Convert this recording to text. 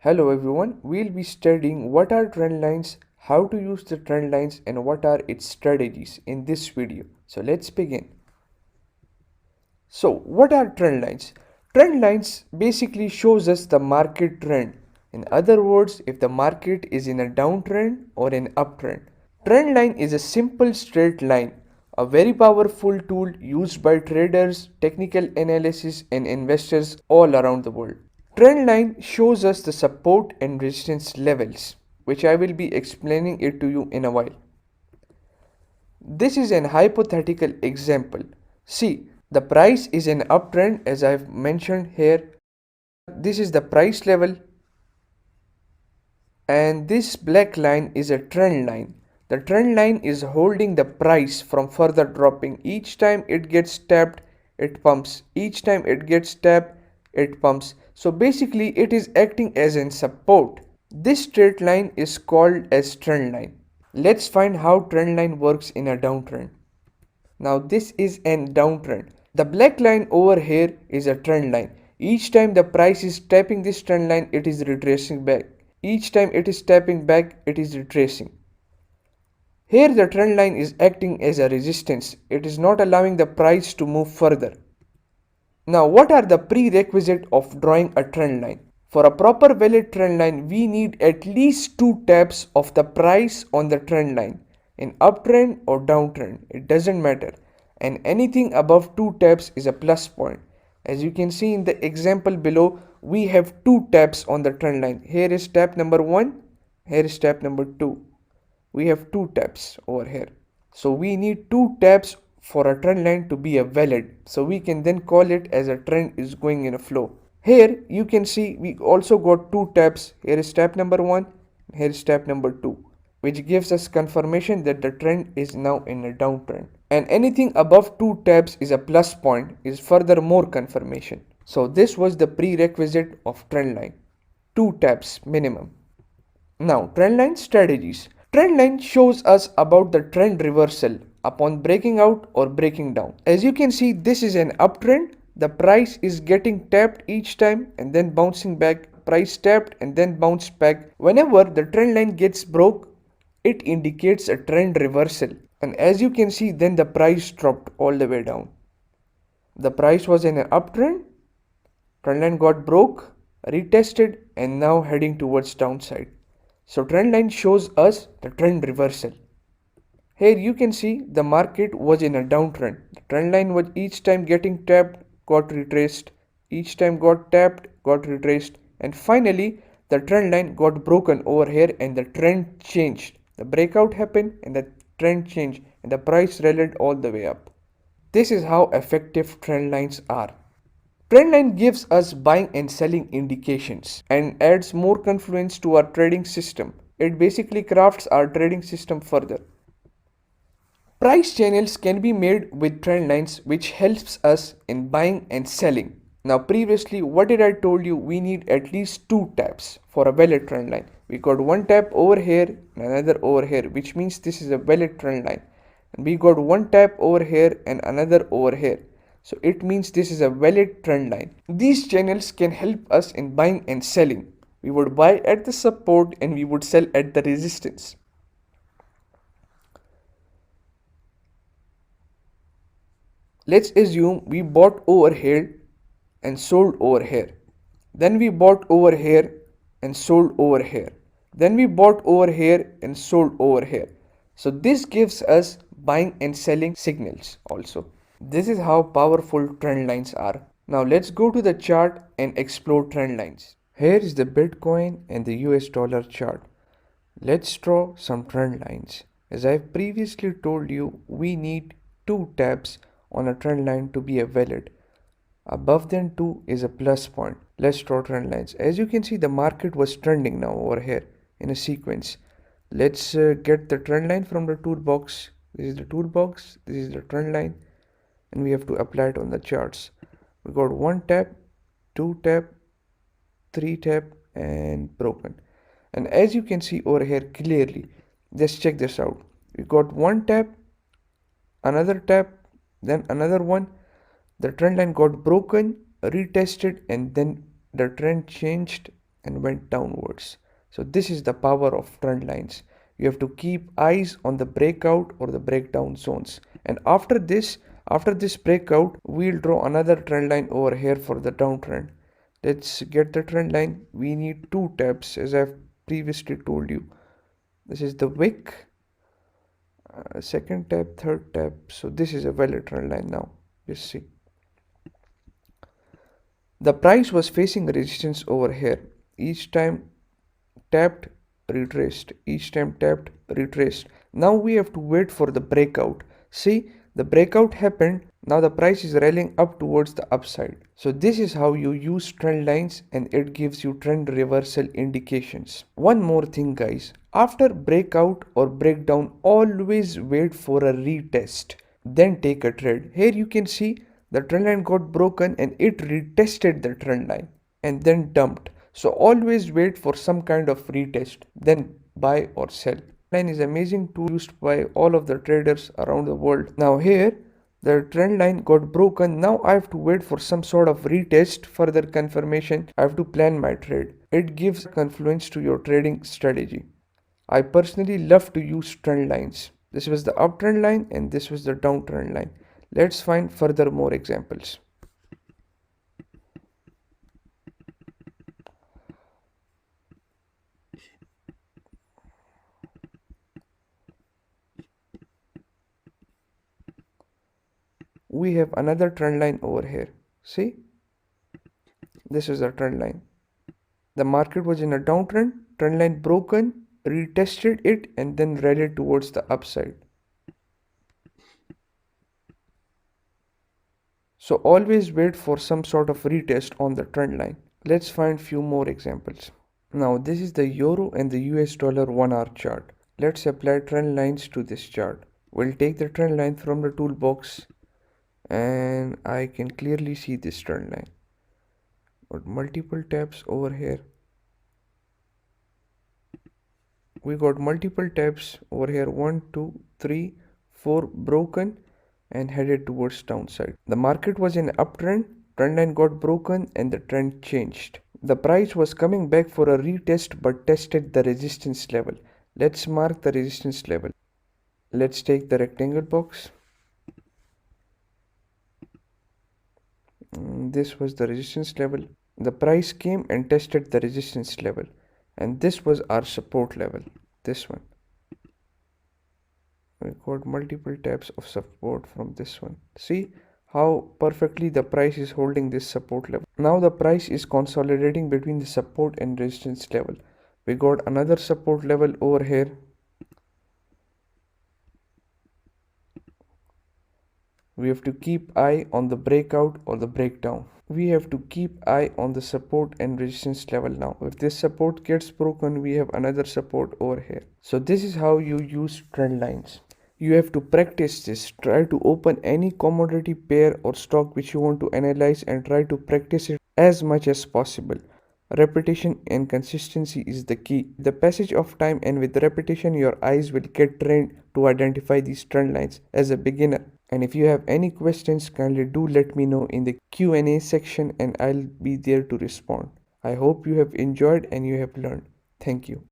Hello everyone, we'll be studying what are trend lines, how to use the trend lines and what are its strategies in this video. So let's begin. So what are trend lines? Trend lines basically shows us the market trend. In other words, if the market is in a downtrend or an uptrend. Trend line is a simple straight line, a very powerful tool used by traders, technical analysis and investors all around the world. Trend line shows us the support and resistance levels, which I will be explaining it to you in a while. This is an hypothetical example. See, the price is an uptrend as I've mentioned here. This is the price level and this black line is a trend line. The trend line is holding the price from further dropping. Each time it gets tapped, it pumps. Each time it gets tapped, it pumps. So basically it is acting as a support. This straight line is called as trend line. Let's find how trend line works in a downtrend. Now this is an downtrend. The black line over here is a trend line. Each time the price is tapping this trend line, it is retracing back. Each time it is tapping back, it is retracing. Here the trend line is acting as a resistance. It is not allowing the price to move further. Now what are the prerequisites of drawing a trend line? For a proper valid trend line, we need at least 2 taps of the price on the trend line. In uptrend or downtrend, it doesn't matter. And anything above 2 taps is a plus point. As you can see in the example below, we have 2 taps on the trend line. Here is tap number 1, here is tap number 2. We have 2 taps over here. So we need 2 taps for a trend line to be a valid. So we can then call it as a trend is going in a flow. Here you can see we also got 2 taps. Here is tap number 1, here is tap number 2, which gives us confirmation that the trend is now in a downtrend. And anything above 2 taps is a plus point, is further more confirmation. So this was the prerequisite of trend line. 2 taps minimum. Now trend line strategies. Trend line shows us about the trend reversal upon breaking out or breaking down. As you can see, this is an uptrend. The price is getting tapped each time and then bouncing back. Price tapped and then bounced back. Whenever the trend line gets broke, it indicates a trend reversal. And as you can see, then the price dropped all the way down. The price was in an uptrend. Trend line got broke, retested and now heading towards downside. So trend line shows us the trend reversal. Here you can see the market was in a downtrend. The trend line was each time getting tapped, got retraced, each time got tapped, got retraced, and finally the trend line got broken over here and the trend changed. The breakout happened and the trend changed and the price rallied all the way up. This is how effective trend lines are. Trend line gives us buying and selling indications and adds more confluence to our trading system. It basically crafts our trading system further. Price channels can be made with trend lines, which helps us in buying and selling. Now previously what did I told you, we need at least 2 taps for a valid trend line. We got 1 tap over here and another over here, which means this is a valid trend line. And we got 1 tap over here and another over here. So it means this is a valid trend line. These channels can help us in buying and selling. We would buy at the support and we would sell at the resistance. Let's assume we bought over here and sold over here. Then we bought over here and sold over here. Then we bought over here and sold over here. So this gives us buying and selling signals also. This is how powerful trend lines are. Now let's go to the chart and explore trend lines. Here is the Bitcoin and the US dollar chart. Let's draw some trend lines. As I've previously told you, we need 2 taps on a trend line to be a valid. Above than 2 is a plus point. Let's draw trend lines. As you can see, the market was trending now over here in a sequence. Let's get the trend line from the toolbox. This is the toolbox, this is the trend line, and we have to apply it on the charts. We got 1 tap, 2 tap, 3 tap and broken. And as you can see over here clearly, just check this out. We got 1 tap, another tap, then another one. The trend line got broken, retested and then the trend changed and went downwards. So this is the power of trend lines. You have to keep eyes on the breakout or the breakdown zones. And after this breakout, we'll draw another trend line over here for the downtrend. Let's get the trend line. We need two tabs as I've previously told you. This is the wick, second tab, third tab. So this is a valid trend line now. Just see. The price was facing resistance over here. Each time tapped, retraced. Each time tapped, retraced. Now we have to wait for the breakout. See, the breakout happened. Now the price is rallying up towards the upside. So this is how you use trend lines, and it gives you trend reversal indications. One more thing, guys. After breakout or breakdown, always wait for a retest. Then take a trade. Here you can see the trend line got broken and it retested the trend line and then dumped. So always wait for some kind of retest, then buy or sell. Line is amazing tool used by all of the traders around the world. Now here the trend line got broken. Now I have to wait for some sort of retest, further confirmation. I have to plan my trade. It gives confluence to your trading strategy. I personally love to use trend lines. This was the uptrend line and this was the downtrend line. Let's find further more examples. We have another trend line over here. See, this is a trend line. The market was in a downtrend, trend line broken, retested it and then rallied towards the upside. So always wait for some sort of retest on the trend line. Let's find few more examples. Now this is the euro and the US dollar 1 hour chart. Let's apply trend lines to this chart. We'll take the trend line from the toolbox and I can clearly see this trend line. Got multiple tabs over here. We got multiple tabs over here. 1, 2, 3, 4 broken and headed towards downside. The market was in uptrend, trend line got broken and the trend changed. The price was coming back for a retest but tested the resistance level. Let's mark the resistance level. Let's take the rectangle box. This was the resistance level. The price came and tested the resistance level, and this was our support level, this one. We got multiple tabs of support from this one. See how perfectly the price is holding this support level. Now the price is consolidating between the support and resistance level. We got another support level over here. We have to keep eye on the breakout or the breakdown. We have to keep eye on the support and resistance level now. If this support gets broken, we have another support over here. So this is how you use trend lines. You have to practice this. Try to open any commodity pair or stock which you want to analyze and try to practice it as much as possible. Repetition and consistency is the key. The passage of time and with repetition, your eyes will get trained to identify these trend lines as a beginner. And if you have any questions, kindly do let me know in the Q&A section and I'll be there to respond. I hope you have enjoyed and you have learned. Thank you.